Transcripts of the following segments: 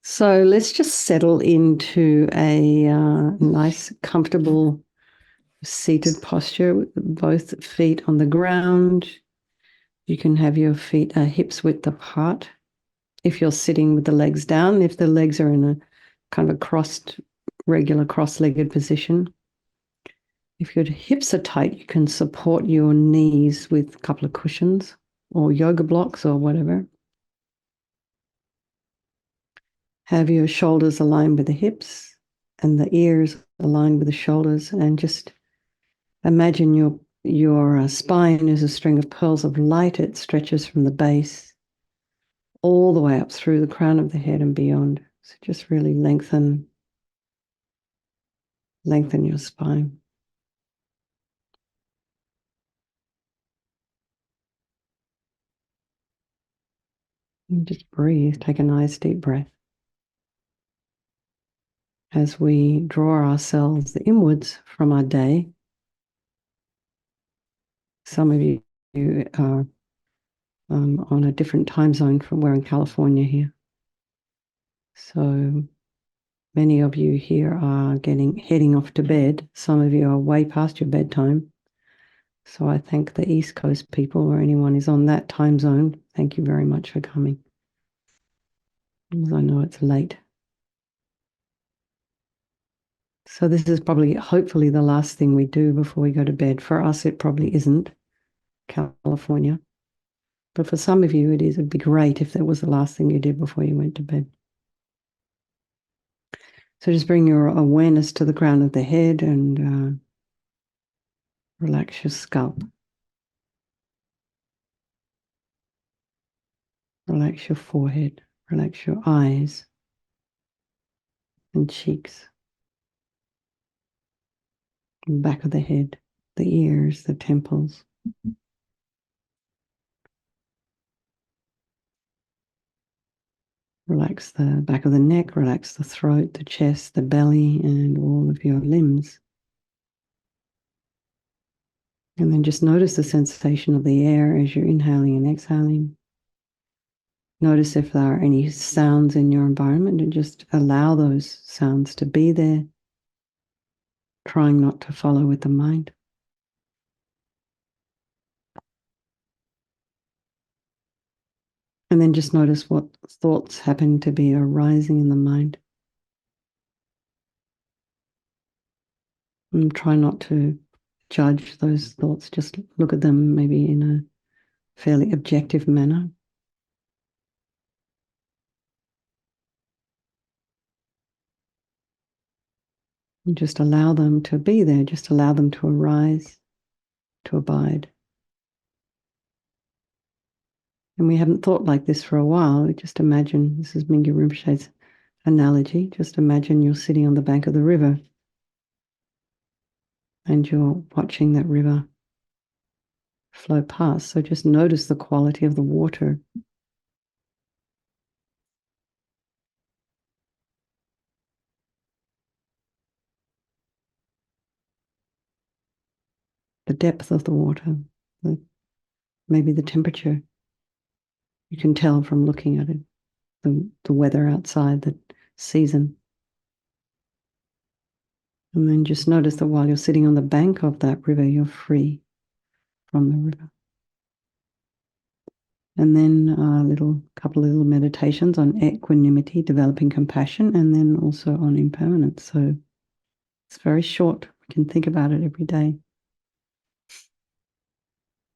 So let's just settle into a nice, comfortable seated posture with both feet on the ground. You can have your feet hips width apart. If you're sitting with the legs down, if the legs are in a kind of a regular cross-legged position. If your hips are tight, you can support your knees with a couple of cushions or yoga blocks or whatever. Have your shoulders aligned with the hips and the ears aligned with the shoulders, and just imagine your spine is a string of pearls of light. It stretches from the base all the way up through the crown of the head and beyond. So just really lengthen your spine. And just breathe. Take a nice deep breath as we draw ourselves inwards from our day. Some of you are on a different time zone from we're in California here. So many of you here are heading off to bed. Some of you are way past your bedtime. So I thank the East Coast people, or anyone who's on that time zone. Thank you very much for coming, because I know it's late. So this is probably, hopefully, the last thing we do before we go to bed. For us, it probably isn't, California. But for some of you, it is. It'd be great if that was the last thing you did before you went to bed. So just bring your awareness to the crown of the head and relax your scalp. Relax your forehead. Relax your eyes and cheeks. Back of the head, the ears, the temples. Relax the back of the neck, relax the throat, the chest, the belly, and all of your limbs. And then just notice the sensation of the air as you're inhaling and exhaling. Notice if there are any sounds in your environment, and just allow those sounds to be there, trying not to follow with the mind. And then just notice what thoughts happen to be arising in the mind. And try not to judge those thoughts. Just look at them maybe in a fairly objective manner. And just allow them to be there. Just allow them to arise, to abide. And we haven't thought like this for a while. Just imagine, this is Mingyur Rinpoche's analogy, just imagine you're sitting on the bank of the river and you're watching that river flow past. So just notice the quality of the water. The depth of the water, maybe the temperature. You can tell from looking at it, the weather outside, the season. And then just notice that while you're sitting on the bank of that river, you're free from the river. And then a couple of little meditations on equanimity, developing compassion, and then also on impermanence. So it's very short. We can think about it every day.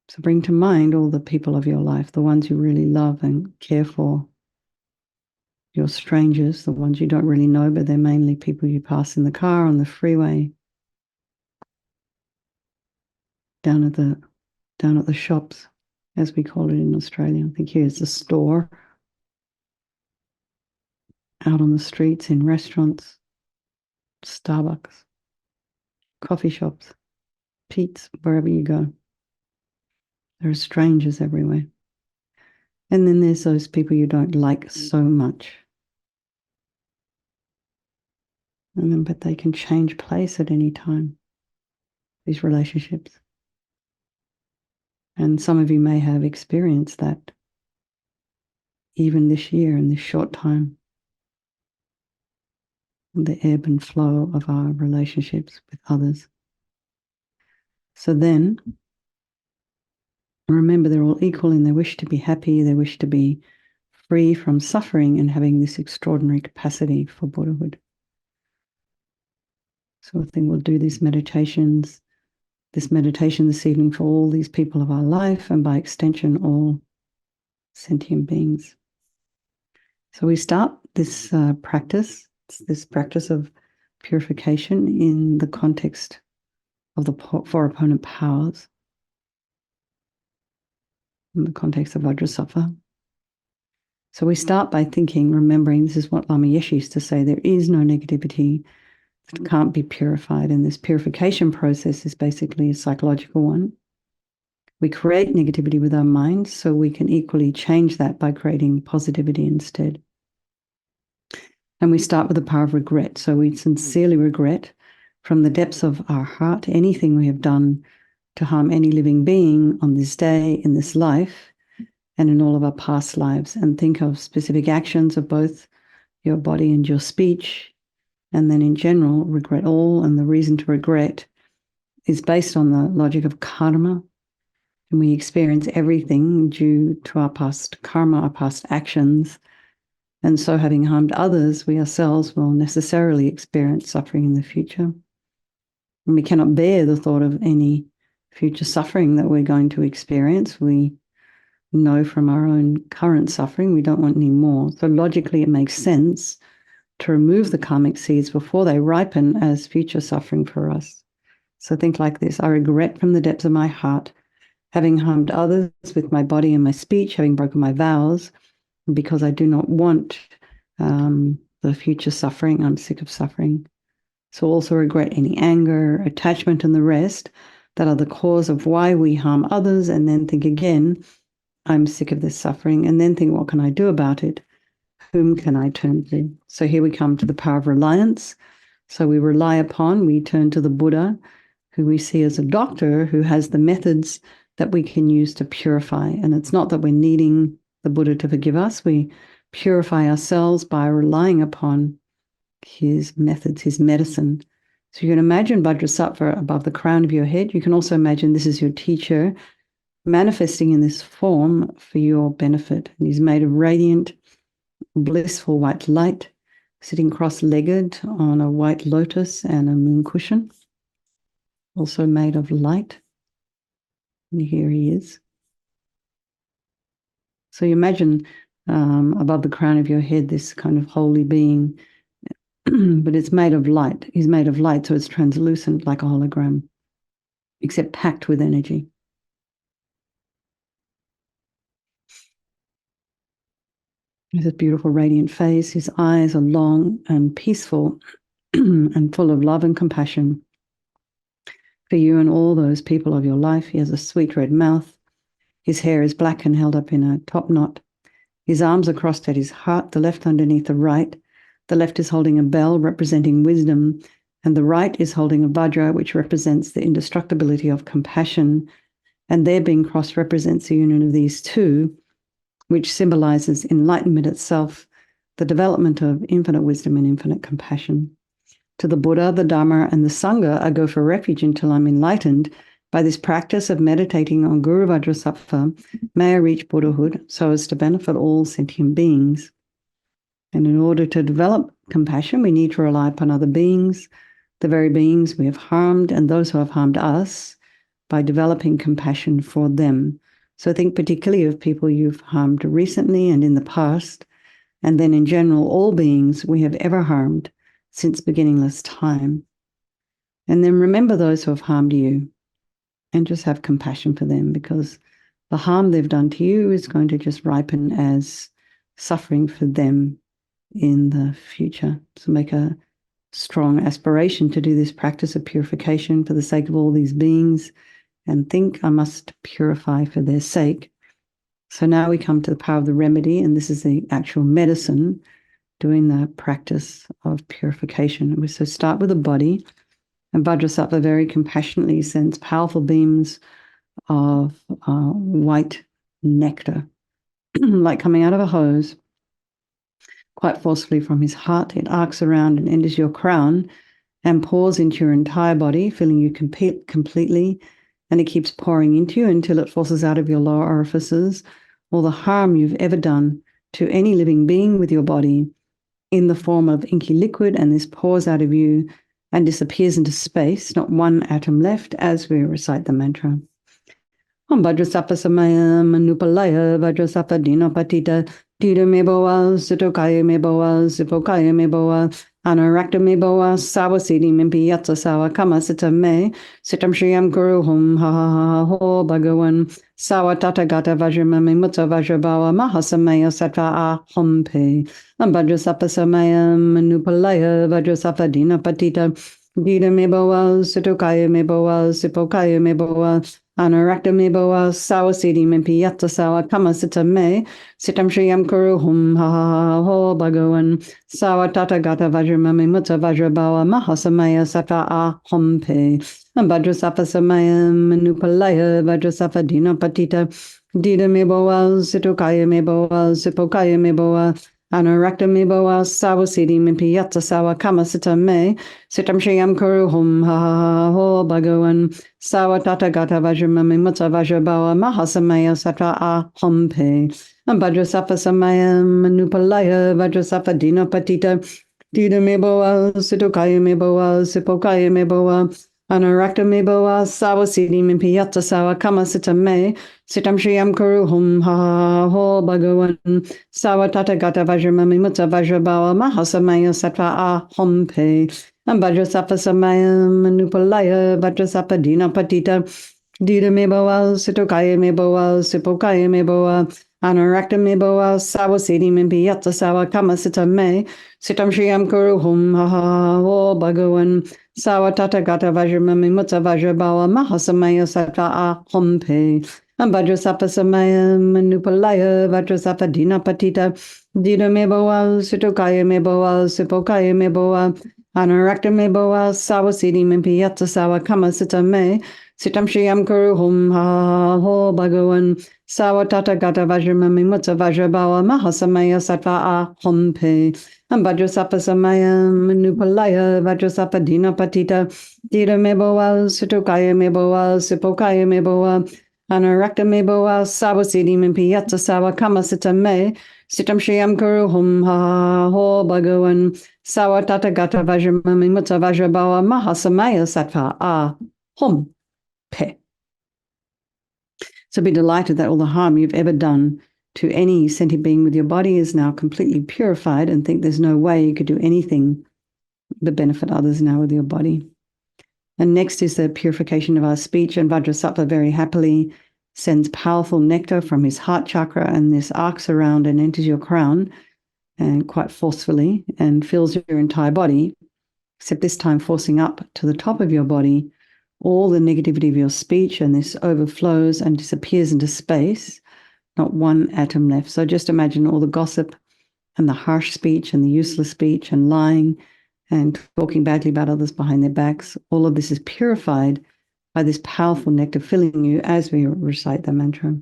So bring to mind all the people of your life, the ones you really love and care for, your strangers, the ones you don't really know, but they're mainly people you pass in the car, on the freeway, down at the shops, as we call it in Australia. I think here's the store, out on the streets, in restaurants, Starbucks, coffee shops, Pete's, wherever you go. There are strangers everywhere. And then there's those people you don't like so much. But they can change place at any time, these relationships. And some of you may have experienced that even this year, in this short time. the ebb and flow of our relationships with others. So then, remember, they're all equal in their wish to be happy, their wish to be free from suffering and having this extraordinary capacity for Buddhahood. So I think we'll do this meditation this evening for all these people of our life, and by extension, all sentient beings. So we start this practice of purification in the context of the four opponent powers, in the context of Vajrasattva. So we start by remembering, this is what Lama Yeshe used to say, there is no negativity that can't be purified. And this purification process is basically a psychological one. We create negativity with our minds, so we can equally change that by creating positivity instead. And we start with the power of regret. So we sincerely regret from the depths of our heart anything we have done to harm any living being on this day, in this life, and in all of our past lives. And think of specific actions of both your body and your speech. And then in general, regret all. And the reason to regret is based on the logic of karma. And we experience everything due to our past karma, our past actions. And so having harmed others, we ourselves will necessarily experience suffering in the future. And we cannot bear the thought of any future suffering that we're going to experience. We know from our own current suffering we don't want any more. So logically it makes sense to remove the karmic seeds before they ripen as future suffering for us. So think like this: I regret from the depths of my heart having harmed others with my body and my speech, having broken my vows, because I do not want the future suffering. I'm sick of suffering. So also regret any anger, attachment, and the rest that are the cause of why we harm others, and then think again, I'm sick of this suffering, and then think, what can I do about it? Whom can I turn to? So here we come to the power of reliance. So we turn to the Buddha, who we see as a doctor who has the methods that we can use to purify. And it's not that we're needing the Buddha to forgive us. We purify ourselves by relying upon his methods, his medicine. So you can imagine Vajrasattva above the crown of your head. You can also imagine this is your teacher manifesting in this form for your benefit. And he's made of radiant, blissful white light, sitting cross-legged on a white lotus and a moon cushion, also made of light. And here he is. So you imagine above the crown of your head this kind of holy being, but it's made of light. He's made of light, so it's translucent like a hologram, except packed with energy. He has a beautiful radiant face. His eyes are long and peaceful and full of love and compassion for you and all those people of your life. He has a sweet red mouth. His hair is black and held up in a top knot. His arms are crossed at his heart, the left underneath the right. The left is holding a bell representing wisdom, and the right is holding a vajra, which represents the indestructibility of compassion. And their being crossed represents the union of these two, which symbolizes enlightenment itself, the development of infinite wisdom and infinite compassion. To the Buddha, the Dharma, and the Sangha, I go for refuge until I'm enlightened. By this practice of meditating on Guru Vajrasattva, may I reach Buddhahood so as to benefit all sentient beings. And in order to develop compassion, we need to rely upon other beings, the very beings we have harmed, and those who have harmed us, by developing compassion for them. So think particularly of people you've harmed recently and in the past, and then in general, all beings we have ever harmed since beginningless time. And then remember those who have harmed you and just have compassion for them, because the harm they've done to you is going to just ripen as suffering for them in the future. So make a strong aspiration to do this practice of purification for the sake of all these beings, and think, I must purify for their sake. So now we come to the power of the remedy, and this is the actual medicine, doing the practice of purification. We so start with the body, and Vajrasattva very compassionately sends powerful beams of white nectar, like coming out of a hose, quite forcefully from his heart. It arcs around and enters your crown and pours into your entire body, filling you completely. And it keeps pouring into you until it forces out of your lower orifices all the harm you've ever done to any living being with your body in the form of inky liquid. And this pours out of you and disappears into space, not one atom left, as we recite the mantra. Om Vajrasapa Samaya Manupalaya Vajrasapa Dino Patita Dida Meboa Sitokaya Meboa Sipokaya Meboa Anarakta Meboa Sawasidi Mimpi Yatsa Sawa Kama Sita Me Sitam Shriyam Guru Hum Ha Ha Ha Ho Bhagawan Sawa Tata Gata Vajramami Mutta Vajrabawa Mahasamaya Sattva A Hum Pe Om Vajrasapa Samaya Manupalaya Vajrasapa Dino Patita Dida Meboa Sitokaya Meboa Sipokaya Meboa Anarakta Meboa Sawasidi Mimpi Yatsa Sawa Kama Sita Me Sitam Shriyam Kuru Hum Ha Ha Ho Bhagawan Sawa Tata Gata Vajramami Mutta Vajrabawa Mahasamaya Sattva A Hum Pe Vajrasapa Samaya Manupalaya Vajrasapa Dina Patita Dida Meboa Situkaya Meboa Sipokaya Meboa Anarakta Meboa Sawasidi Mimpi Yatsa Sawa Kama Sita Me Sitam Shriyam Kuru Hum Ha Ha Ho Bhagawan Sawa Tata Gata Vajramami Mutta Vajrabawa Mahasamaya Sattva A Hum Pe Vajrasapa Samaya Manupalaya Vajrasapa Dina Patita Dida Meboa Situkaya Meboa Sipokaya Meboa Anarakta Meboa Sawasidi Mimpi Yatsa Sawa Kama Sita Me Sitam Shriyam Kuru Hum Ha Ha Ho Bhagawan Sawa Tata Gata Vajramami Mutta Vajrabawa Mahasamaya Sattva A Hum Pe Vajrasapa Samaya Manupalaya Vajrasapa Dina Patita Dida Meboa Situkaya Meboa Sipokaya Meboa Anarakta Meboa Sawasidi Mimpi Yatsa Sawa Kama Sita Me Sitam Shriyam Kuru Hum Ha Ha Ho Bhagawan Sawa Tata Gata Vajramami Mutta Vajrabawa Mahasamaya Sattva A Hum Pe Vajrasapa Samaya Manupalaya Vajrasapa Dina Patita Dida Meboa Situkaya Meboa Sipokaya Meboa Anarakta Meboa Sawasidi Mimpi Yatsa Sawa Kama Sita Me Sitam Shriyam Kuru Hum Ha Ho Bhagawan Sawa Tata Gata Vajramami Mutta Vajrabawa Mahasamaya Sattva A Hum Pe Vajrasapa Samaya Manupalaya Vajrasapa Dina Patita Dida Meboa Situkaya Meboa Sipokaya Meboa Anarakta Meboa Sawasidi Mimpi Yatsa Sawa Kama Sita Me Sitam Shriyam Kuru Hum Ha Ho Bhagawan Sawa Tata Gata Vajramami Mutta Vajrabawa Mahasamaya Sattva A Hum Pe. So be delighted that all the harm you've ever done to any sentient being with your body is now completely purified, and think there's no way you could do anything but benefit others now with your body. And next is the purification of our speech, and Vajrasattva very happily sends powerful nectar from his heart chakra, and this arcs around and enters your crown and quite forcefully and fills your entire body, except this time forcing up to the top of your body all the negativity of your speech, and this overflows and disappears into space, not one atom left. So just imagine all the gossip and the harsh speech and the useless speech and lying and talking badly about others behind their backs. All of this is purified by this powerful nectar filling you as we recite the mantra.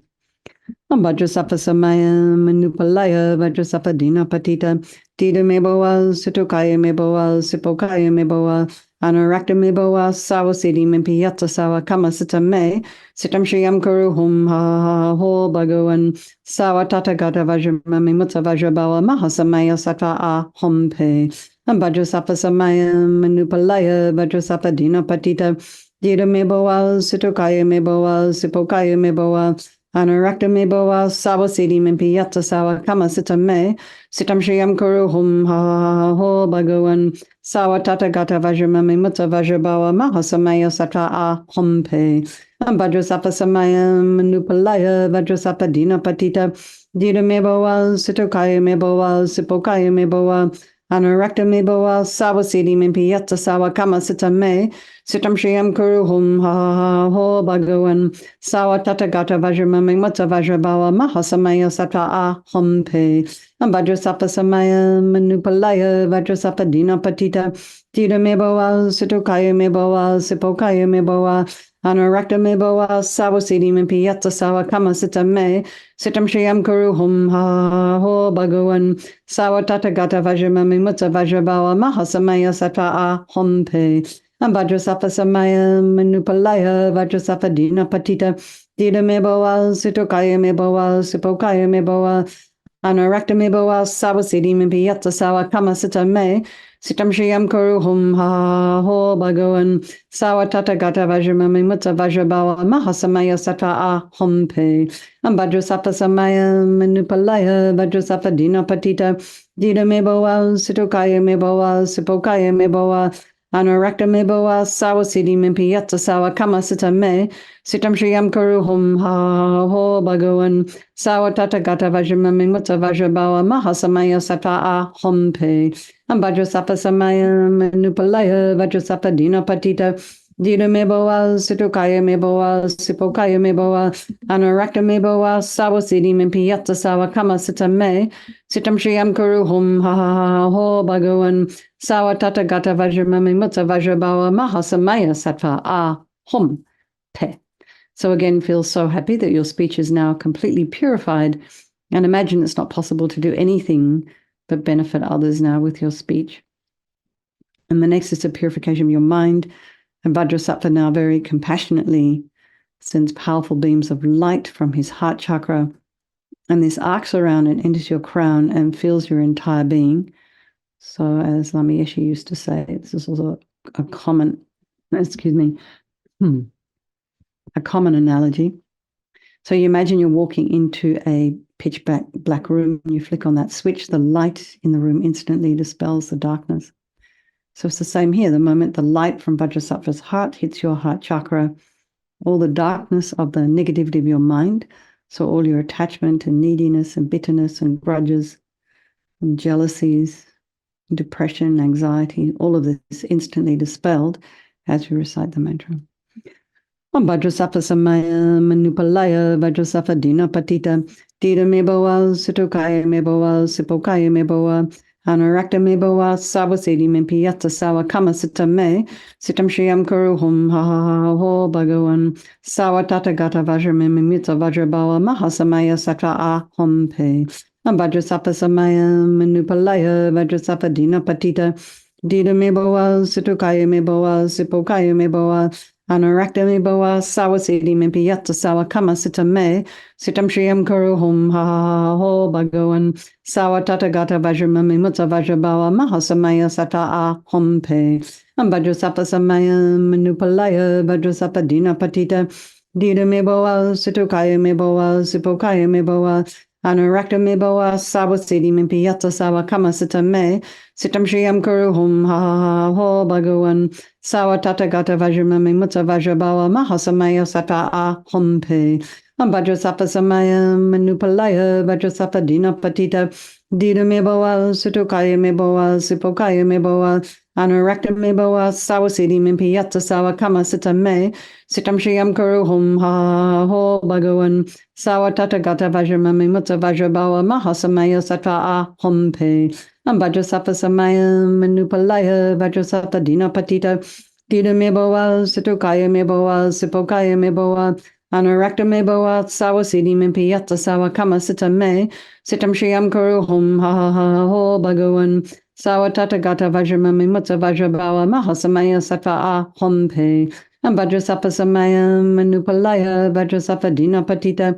Vajrasapa Samaya Manupalaya Vajrasapa Dina Patita Dida Meboa Situkaya Meboa Sipokaya Meboa Anarakta Meboa Sawasidi Mimpi Yatsa Sawa Kama Sita Me Sitam Shriyam Kuru Hum Ha Ha Ho Bhagawan Sawa Tata Gata Vajramami Mutta Vajrabawa Mahasamaya Sattva A Hum Pe Vajrasapa Samaya Manupalaya Vajrasapa Dina Patita Dida Meboa Situkaya Meboa Sipokaya Meboa Anarakta Meboa Sawasidi Mimpi Yatsa Sawa Kama Sita Me Sitam Shriyam Kuru Hum Ha Ha Ho Bhagawan Sawa Tata Gata Vajramami Mutta Vajrabawa Mahasamaya Sattva A Hum Pe Vajrasapa Samaya Manupalaya Vajrasapa Dina Patita Dida Meboa Situkaya Meboa Sipokaya Meboa Anarakta Meboa Sawasidi Mimpi Yatsa Sawa Kama Sita Me Sitam Shriyam Kuru Hum Ha Ha Ho Bhagawan Sawa Tata Gata Vajramami Mutta Vajrabawa Mahasamaya Sattva A Hum Pe Vajrasapa Samaya Manupalaya Vajrasapa Dina Patita Dida Meboa Situkaya Meboa Sipokaya Meboa Anurakta me boa sawasidi mimpi yatta sawa kama sita me. Sitam Shriyam Kuru Hum Ha Ho Bhagawan Sawatata Gata Vajramami Mutta Vajrabawa Mahasamaya Sata Hom Pe Vajrasapa Samaya Manupalaya Vajrasapa Dina Patita Dida Meboa Sitokaya Meboa Sipokaya Meboa Anurakta Meboa Sawasidi Mimpi Yatta Sawa Kama Sita Me Sitam Shriyam Kuru Hum Ha Ho Bhagawan Sawatata Gata Vajramami Mutta Vajrabawa Mahasamaya Sata Hom Pe Vajrasapa Samaya Manupalaya Vajrasapa Dina Patita Dida Meboa Sitokaya Meboa Sipokaya Meboa Anurakta Meboa Sawasidi Mimpi Yatta Sawa Kama Sita Me Sitam Shriyam Kuru Hum Ha Ho Bhagawan Sawatata Gata Vajramami Mutta Vajrabawa Mahasamaya Sata Hom Pe Vajrasapa Samaya Manupalaya Vajrasapa Dina Patita Dida Meboa Sitokaya Meboa Sipokaya Meboa Anurakta Meboa Sawasidi Mimpi Yatta Sawa Kama Sita Me Sitam Shriyam Kuru Hum Ha Ho Bhagawan Sawatata Gata Vajramami Mutta Vajrabawa Mahasamaya Sattva Hum Pe. So again, feel so happy that your speech is now completely purified, and imagine it's not possible to do anything but benefit others now with your speech. And the next is the purification of your mind. And Vajrasattva now very compassionately sends powerful beams of light from his heart chakra, and this arcs around and enters your crown and fills your entire being. So as Lama Yeshe used to say, this is also a common, a common analogy. So you imagine you're walking into a pitch black room, and you flick on that switch, the light in the room instantly dispels the darkness. So it's the same here. The moment the light from Vajrasattva's heart hits your heart chakra, all the darkness of the negativity of your mind, so all your attachment and neediness and bitterness and grudges and jealousies, depression, anxiety, all of this instantly dispelled as you recite the mantra. Vajrasapa Samaya Manupalaya Vajrasapa Dina Patita Dida Meboa Sitokaya Meboa Sipokaya Meboa Anurakta Meboa Sawasedi Mimpi Yatta Sawa Kama Sita Me Sitam Shriyam Kuru Hum Ha Ho Bhagawan Sawatata Gata Vajramimi Mita Vajrabawa Mahasamaya Sata Hom Pe Vajrasapa Samaya Manupalaya Vajrasapa Dina Patita Dida Meboa Sitokaya Meboa Sipokaya Meboa Anurakta Meboa Sawasedi Mimpi Yatta Sawa Kama Sita Me Sitam Shriyam Kuru Hum Ha Ho Bhagawan Sawatata Gata Vajramami Mutta Vajrabawa Mahasamaya Sata Hom Pe Vajrasapa Samaya Manupalaya Vajrasapa Dina Patita Dida Meboa Sitokaya Meboa Sipokaya Meboa Anurakta Meboa Sawasedi Mimpi Yatta Sawa Kama Sita Me Sitam Shriyam Kuru Hum Ha Ho Bhagawan Sawatata Gata Vajramami Mutta Vajrabawa Mahasamaya Sata Hom Pe Vajrasapa Samaya Manupalaya Vajrasapa Dina Patita Dida Meboa Sitokaya Meboa Sipokaya Meboa Anurakta Meboa Sawasedi Mimpi Yatta Sawa Kama Sita Me Sitam Shriyam Kuru Hum Ha Ho Bhagawan Sawatata Gata Vajramami Mutta Vajrabawa Mahasamaya Sata Hom Pe Vajrasapa Samaya Manupalaya Vajrasapa Dina Patita Dida Meboa Sitokaya Meboa Sipokaya Meboa Anurakta Meboa Sawasedi Mimpi Yatta Sawa Kama Sita Me Sitam Shriyam Kuru Hum Ha Ho Bhagawan Sawatata Gata Vajramami Mutta Vajrabawa Mahasamaya Sata Hom Pe Vajrasapa Samaya Manupalaya Vajrasapa Dina Patita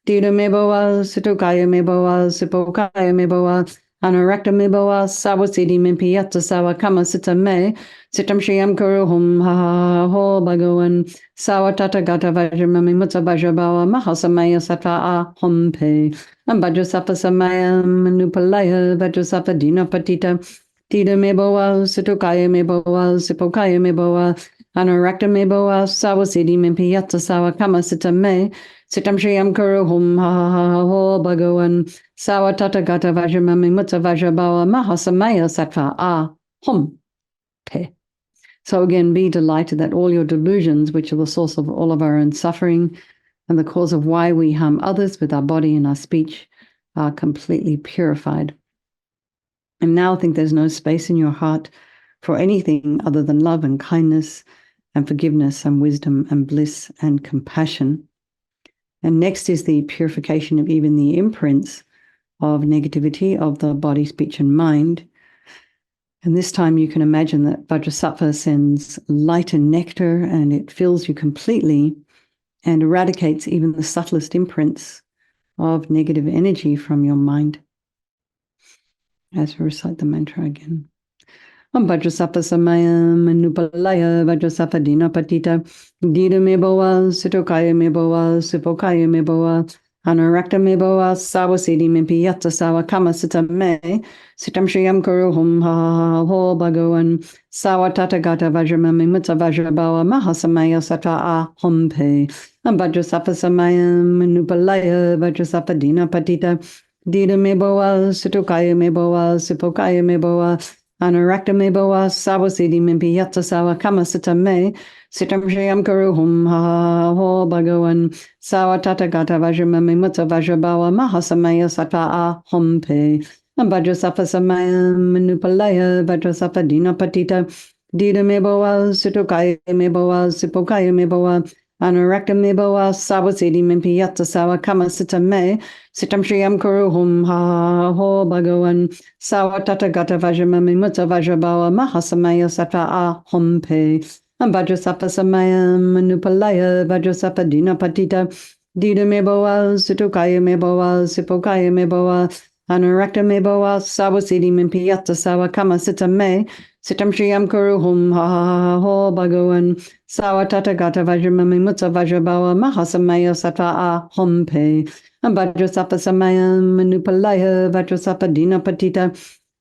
Dida Meboa Sitokaya Meboa Sipokaya Meboa Anurakta Meboa Sawasedi Mimpi Yatta Sawa Kama Sita Me Sitam Shriyam Kuru Hum Ha Ho Bhagawan Sawatata Gata Vajramami Mutta Vajrabawa Mahasamaya Sata Hom Pe Vajrasapa Samaya Manupalaya Vajrasapa Dina Patita Dida Meboa Sitokaya Meboa Sipokaya Meboa Anurakta Meboa Sawasedi Mimpi Yatta Sawa Kama Sita Me Sitam Shriyam Kuru Hum Ha Ho Bhagawan Sawatata Gata Vajramami Mutta Vajrabawa Mahasamaya Sattva Hum Pe. So again, be delighted that all your delusions, which are the source of all of our own suffering and the cause of why we harm others with our body and our speech, are completely purified. And now think there's no space in your heart for anything other than love and kindness and forgiveness and wisdom and bliss and compassion. And next is the purification of even the imprints of negativity of the body, speech, and mind. And this time you can imagine that Vajrasattva sends light and nectar, and it fills you completely and eradicates even the subtlest imprints of negative energy from your mind. As we recite the mantra again. Om Vajrasattva Samayam Manupalaya Vajrasattva Dina Patita Dida Meboa Sitokaya Meboa Sipokaya Meboa Anarakta Meboa Sawasidi Mimpiyata Sawa Kama Sita Me Sitam Shriyam Kuruhum Ha Ho Bhagavan Sawa Tatagata Vajramami Mutta Vajrabawa Mahasamaya Sata Ahompe Om Vajrasattva Samayam Manupalaya Vajrasattva Dina Patita Dida Meboa Sitokaya Meboa Sipokaya Meboa Anarakta meboa sawasidi mimpi yatta sawa kama sita me sitam shriyam karuhum ha ho bhagavan sawa tatagata vajramami mutta vajrabawa mahasamaya sata ahompe vajrasattva samaya manupalaya vajrasattva dina patita dida meboa situkaya meboa sipokaya meboa Anarakta meboa sawasidi mimpi yatta sawa kama sita me sitam shriyam karuhum ha ho bhagavan Sawa tatagata vajramami mutta vajrabawa mahasamaya sata ahompe vajrasattva samaya manupalaya vajrasattva dina patita dida meboa situkaya meboa sipokaya meboa anarakta meboa sawasidi mimpi yatta sawa kama sita me sitam shriyam kuruhum ha ho bhagavan sawa tatagata vajramami mutta vajrabawa mahasamaya sata ahompe Vajrasattva samaya manupalaya vajrasattva dina patita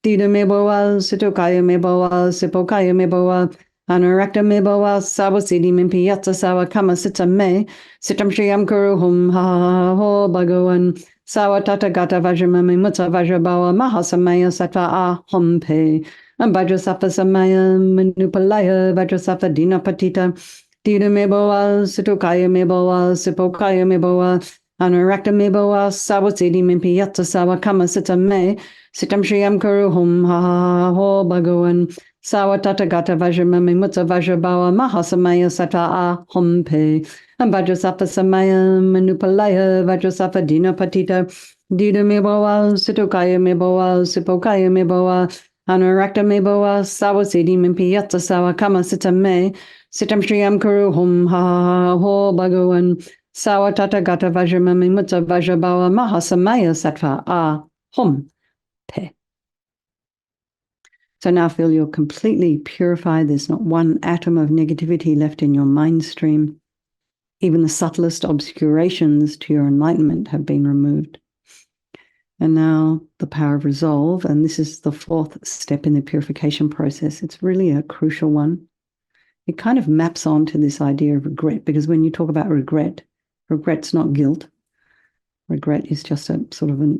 dida meboa situkaya meboa sipokaya meboa anarakta meboa sawasidi mimpi yatta sawa kama sita me sitam shriyam kuruhum ha ho bhagavan sawa tatagata vajramami mutta vajrabawa mahasamaya sata ahompe Vajrasattva samaya manupalaya vajrasattva dina patita dida meboa situkaya meboa sipokaya meboa Anarakta meboa sawasidi mimpi yatta sawa kama sita me sitam shriyam karuhum ha ho bhagavan sawa tatagata vajramami mutta vajrabawa mahasamaya sata ahompe vajrasattva samaya manupalaya vajrasattva dina patita dida meboa situkaya meboa sipokaya meboa Anarakta meboa sawasidi mimpi yatta sawa kama sita me sitam shriyam karuhum ha ho bhagavan Sawa tatagata vajramami mutta vajrabawa mahasamaya sattva ahom pe. So now feel you're completely purified. There's not one atom of negativity left in your mind stream. Even the subtlest obscurations to your enlightenment have been removed. And now the power of resolve, and this is the fourth step in the purification process. It's really a crucial one. It kind of maps onto this idea of regret, because when you talk about regret, regret's not guilt. Regret is just a sort of a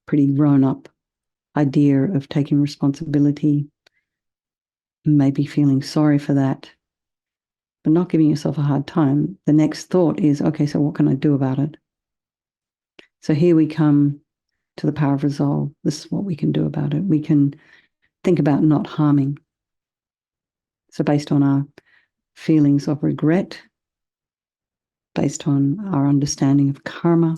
pretty grown-up idea of taking responsibility, maybe feeling sorry for that, but not giving yourself a hard time. The next thought is, okay, so what can I do about it? So here we come to the power of resolve. This is what we can do about it. We can think about not harming. So based on our feelings of regret, based on our understanding of karma,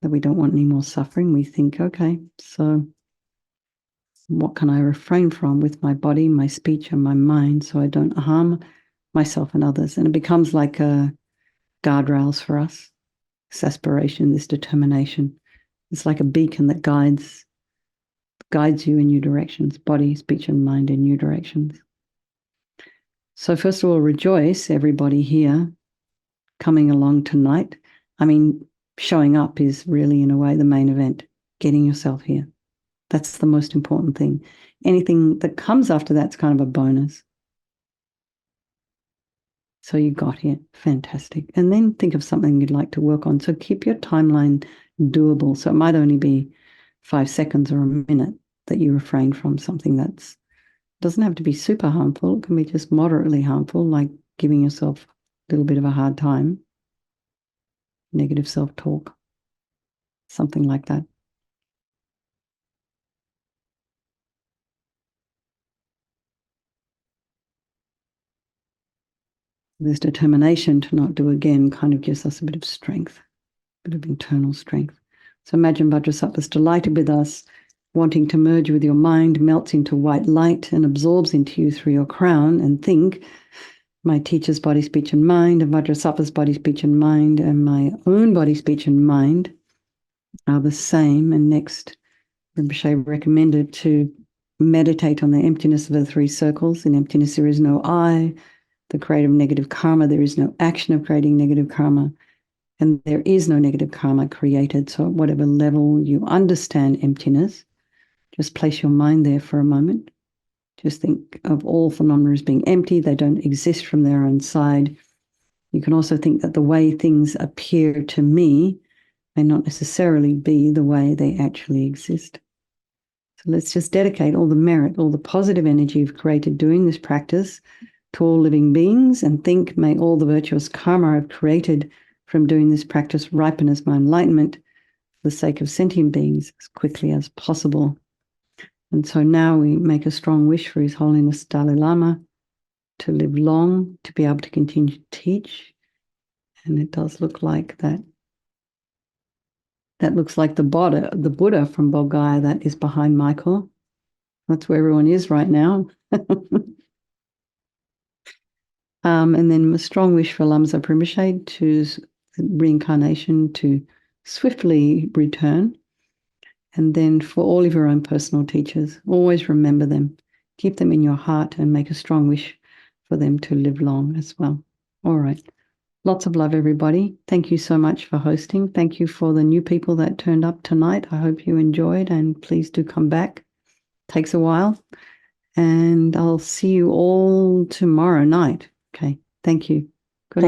that we don't want any more suffering, we think, okay, so what can I refrain from with my body, my speech, and my mind so I don't harm myself and others? And it becomes like guardrails for us, this aspiration, this determination. It's like a beacon that guides you in new directions, body, speech, and mind in new directions. So first of all, rejoice, everybody here coming along tonight. I mean, showing up is really, in a way, the main event, getting yourself here. That's the most important thing. Anything that comes after that's kind of a bonus. So you got here, fantastic. And then think of something you'd like to work on. So keep your timeline doable. So it might only be 5 seconds or a minute that you refrain from something that's doesn't have to be super harmful. It can be just moderately harmful, like giving yourself a little bit of a hard time, negative self-talk, something like that. This determination to not do again kind of gives us a bit of strength, a bit of internal strength. So imagine Vajrasattva's delighted with us, wanting to merge with your mind, melts into white light and absorbs into you through your crown, and think, my teacher's body, speech, and mind, and Vajrasattva's body, speech, and mind, and my own body, speech, and mind are the same. And next, Rinpoche recommended to meditate on the emptiness of the three circles. In emptiness, there is no I. The creative negative karma, there is no action of creating negative karma. And there is no negative karma created. So at whatever level you understand emptiness, just place your mind there for a moment. Just think of all phenomena as being empty. They don't exist from their own side. You can also think that the way things appear to me may not necessarily be the way they actually exist. So let's just dedicate all the merit, all the positive energy you've created doing this practice to all living beings, and think, may all the virtuous karma I've created from doing this practice ripen as my enlightenment for the sake of sentient beings as quickly as possible. And so now we make a strong wish for His Holiness Dalai Lama to live long, to be able to continue to teach. And it does look like that. That looks like the Buddha from Bodh Gaya that is behind Michael. That's where everyone is right now. And then a strong wish for Lamsa Rinpoche to reincarnation to swiftly return. And then for all of your own personal teachers, always remember them. Keep them in your heart and make a strong wish for them to live long as well. All right. Lots of love, everybody. Thank you so much for hosting. Thank you for the new people that turned up tonight. I hope you enjoyed, and please do come back. Takes a while. And I'll see you all tomorrow night. Okay. Thank you.